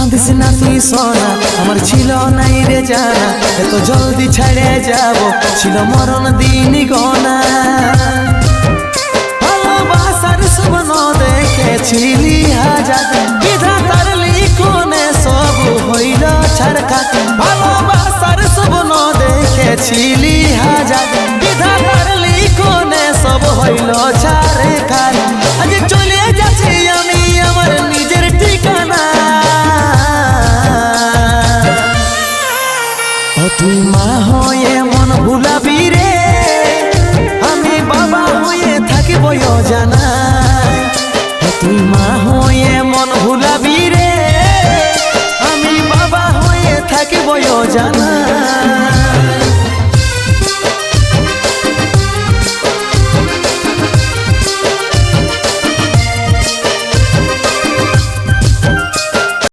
কাঁদিস না তুই সোনা, আমার ছিল নাই রে জানা, এত জলদি ছেড়ে যাব ছিল মরণ দিন গনা। ভালোবাসার স্বপ্ন দেখেছিলি হাজার, বিধাতার লিখনে সব হইল ছাড়খার। ভালোবাসার স্বপ্ন দেখেছিলি হাজার, বিধাতার লিখনে সব হইল ছাড়খার। আজ চলে যাচ্ছি আমি আমার নিজের ঠিকানা। তুই মা